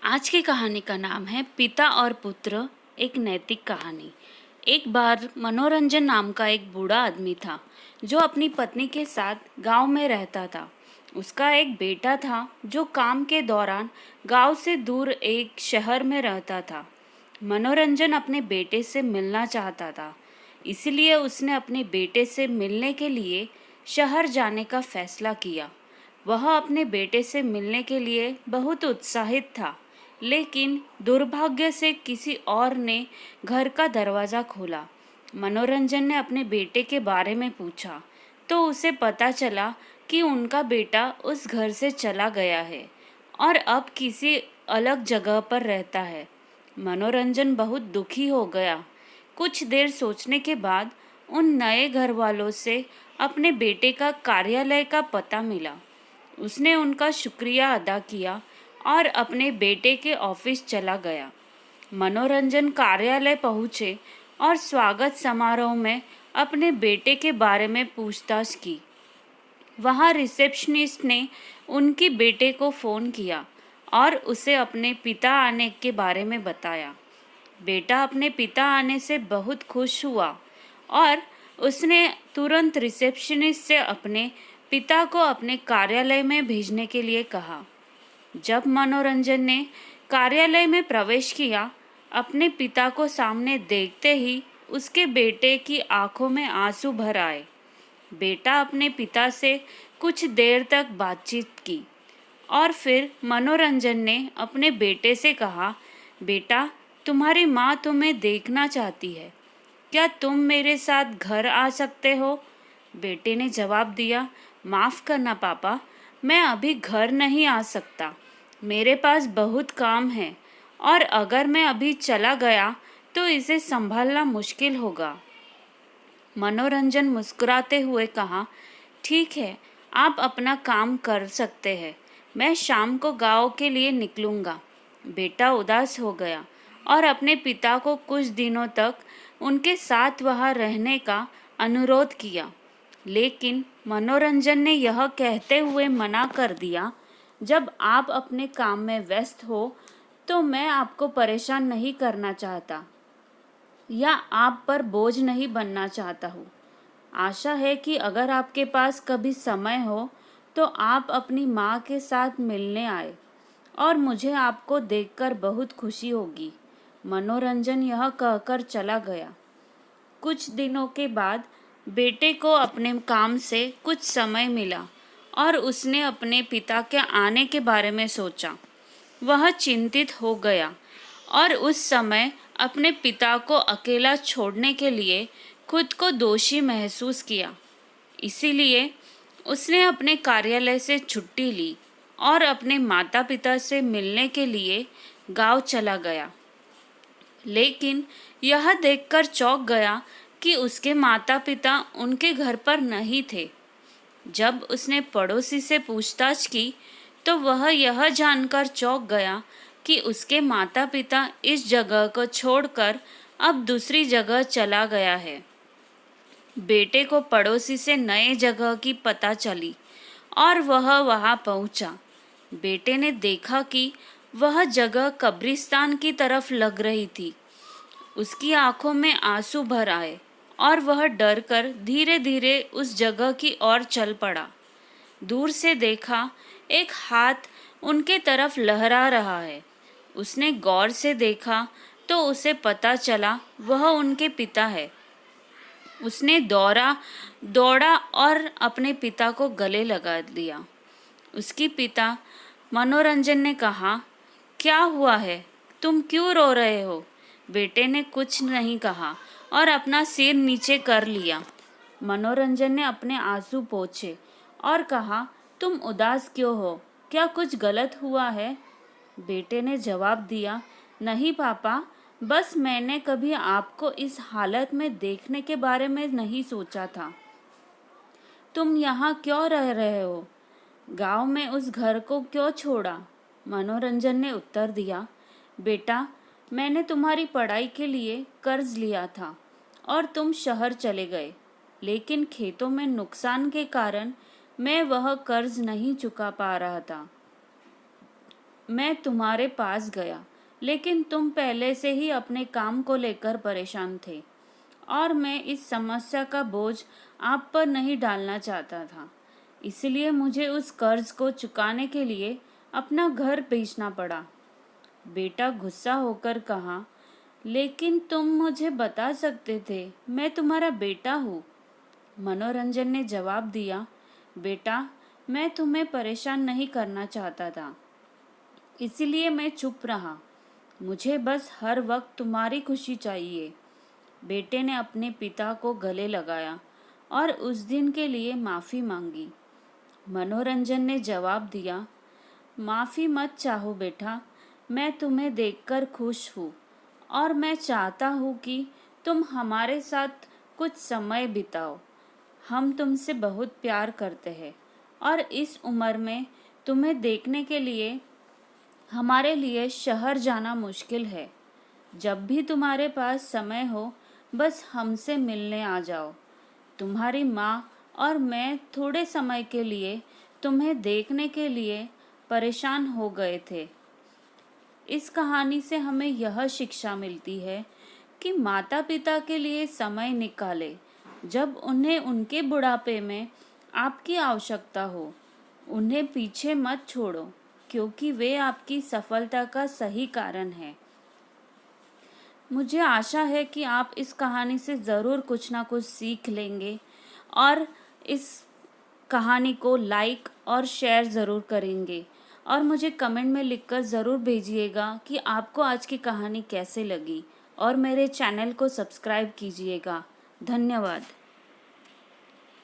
आज की कहानी का नाम है पिता और पुत्र, एक नैतिक कहानी। एक बार मनोरंजन नाम का एक बूढ़ा आदमी था जो अपनी पत्नी के साथ गांव में रहता था। उसका एक बेटा था जो काम के दौरान गांव से दूर एक शहर में रहता था। मनोरंजन अपने बेटे से मिलना चाहता था, इसलिए उसने अपने बेटे से मिलने के लिए शहर जाने का फैसला किया। वह अपने बेटे से मिलने के लिए बहुत उत्साहित था, लेकिन दुर्भाग्य से किसी और ने घर का दरवाज़ा खोला। मनोरंजन ने अपने बेटे के बारे में पूछा तो उसे पता चला कि उनका बेटा उस घर से चला गया है और अब किसी अलग जगह पर रहता है। मनोरंजन बहुत दुखी हो गया। कुछ देर सोचने के बाद उन नए घर वालों से अपने बेटे का कार्यालय का पता मिला। उसने उनका शुक्रिया अदा किया और अपने बेटे के ऑफिस चला गया। मनोरंजन कार्यालय पहुँचे और स्वागत समारोह में अपने बेटे के बारे में पूछताछ की। वहाँ रिसेप्शनिस्ट ने उनकी बेटे को फ़ोन किया और उसे अपने पिता आने के बारे में बताया। बेटा अपने पिता आने से बहुत खुश हुआ और उसने तुरंत रिसेप्शनिस्ट से अपने पिता को अपने कार्यालय में भेजने के लिए कहा। जब मनोरंजन ने कार्यालय में प्रवेश किया, अपने पिता को सामने देखते ही उसके बेटे की आंखों में आंसू भर आए। बेटा अपने पिता से कुछ देर तक बातचीत की और फिर मनोरंजन ने अपने बेटे से कहा, बेटा, तुम्हारी माँ तुम्हें देखना चाहती है, क्या तुम मेरे साथ घर आ सकते हो? बेटे ने जवाब दिया, माफ़ करना पापा, मैं अभी घर नहीं आ सकता। मेरे पास बहुत काम है और अगर मैं अभी चला गया तो इसे संभालना मुश्किल होगा। मनोरंजन मुस्कुराते हुए कहा, ठीक है, आप अपना काम कर सकते हैं, मैं शाम को गांव के लिए निकलूँगा। बेटा उदास हो गया और अपने पिता को कुछ दिनों तक उनके साथ वहाँ रहने का अनुरोध किया, लेकिन मनोरंजन ने यह कहते हुए मना कर दिया, जब आप अपने काम में व्यस्त हो तो मैं आपको परेशान नहीं करना चाहता या आप पर बोझ नहीं बनना चाहता हूँ। आशा है कि अगर आपके पास कभी समय हो तो आप अपनी माँ के साथ मिलने आए और मुझे आपको देखकर बहुत खुशी होगी। मनोरंजन यह कहकर चला गया। कुछ दिनों के बाद बेटे को अपने काम से कुछ समय मिला और उसने अपने पिता के आने के बारे में सोचा। वह चिंतित हो गया और उस समय अपने पिता को अकेला छोड़ने के लिए खुद को दोषी महसूस किया। इसीलिए उसने अपने कार्यालय से छुट्टी ली और अपने माता पिता से मिलने के लिए गांव चला गया। लेकिन यह देखकर चौंक गया कि उसके माता पिता उनके घर पर नहीं थे। जब उसने पड़ोसी से पूछताछ की तो वह यह जानकर चौंक गया कि उसके माता पिता इस जगह को छोड़कर अब दूसरी जगह चला गया है। बेटे को पड़ोसी से नए जगह की पता चली और वह वहां पहुंचा। बेटे ने देखा कि वह जगह कब्रिस्तान की तरफ लग रही थी। उसकी आंखों में आंसू भर आए और वह डर कर धीरे धीरे उस जगह की ओर चल पड़ा। दूर से देखा, एक हाथ उनके तरफ लहरा रहा है। उसने गौर से देखा तो उसे पता चला वह उनके पिता है। उसने दौड़ा और अपने पिता को गले लगा लिया। उसकी पिता मनोरंजन ने कहा, क्या हुआ है, तुम क्यों रो रहे हो? बेटे ने कुछ नहीं कहा और अपना सिर नीचे कर लिया। मनोरंजन ने अपने आंसू पोंछे और कहा, तुम उदास क्यों हो, क्या कुछ गलत हुआ है? बेटे ने जवाब दिया, नहीं पापा, बस मैंने कभी आपको इस हालत में देखने के बारे में नहीं सोचा था। तुम यहाँ क्यों रह रहे हो? गांव में उस घर को क्यों छोड़ा? मनोरंजन ने उत्तर दिया, बेटा, मैंने तुम्हारी पढ़ाई के लिए कर्ज लिया था और तुम शहर चले गए, लेकिन खेतों में नुकसान के कारण मैं वह कर्ज नहीं चुका पा रहा था। मैं तुम्हारे पास गया, लेकिन तुम पहले से ही अपने काम को लेकर परेशान थे और मैं इस समस्या का बोझ आप पर नहीं डालना चाहता था। इसलिए मुझे उस कर्ज को चुकाने के लिए अपना घर बेचना पड़ा। बेटा गुस्सा होकर कहा, लेकिन तुम मुझे बता सकते थे, मैं तुम्हारा बेटा हूँ। मनोरंजन ने जवाब दिया, बेटा मैं तुम्हें परेशान नहीं करना चाहता था, इसलिए मैं चुप रहा। मुझे बस हर वक्त तुम्हारी खुशी चाहिए। बेटे ने अपने पिता को गले लगाया और उस दिन के लिए माफ़ी मांगी। मनोरंजन ने जवाब दिया, माफ़ी मत चाहो बेटा, मैं तुम्हें देखकर खुश हूँ और मैं चाहता हूँ कि तुम हमारे साथ कुछ समय बिताओ। हम तुमसे बहुत प्यार करते हैं और इस उम्र में तुम्हें देखने के लिए हमारे लिए शहर जाना मुश्किल है। जब भी तुम्हारे पास समय हो, बस हमसे मिलने आ जाओ। तुम्हारी माँ और मैं थोड़े समय के लिए तुम्हें देखने के लिए परेशान हो गए थे। इस कहानी से हमें यह शिक्षा मिलती है कि माता पिता के लिए समय निकालें जब उन्हें उनके बुढ़ापे में आपकी आवश्यकता हो। उन्हें पीछे मत छोड़ो, क्योंकि वे आपकी सफलता का सही कारण है। मुझे आशा है कि आप इस कहानी से ज़रूर कुछ ना कुछ सीख लेंगे और इस कहानी को लाइक और शेयर ज़रूर करेंगे और मुझे कमेंट में लिखकर ज़रूर भेजिएगा कि आपको आज की कहानी कैसे लगी और मेरे चैनल को सब्सक्राइब कीजिएगा। धन्यवाद।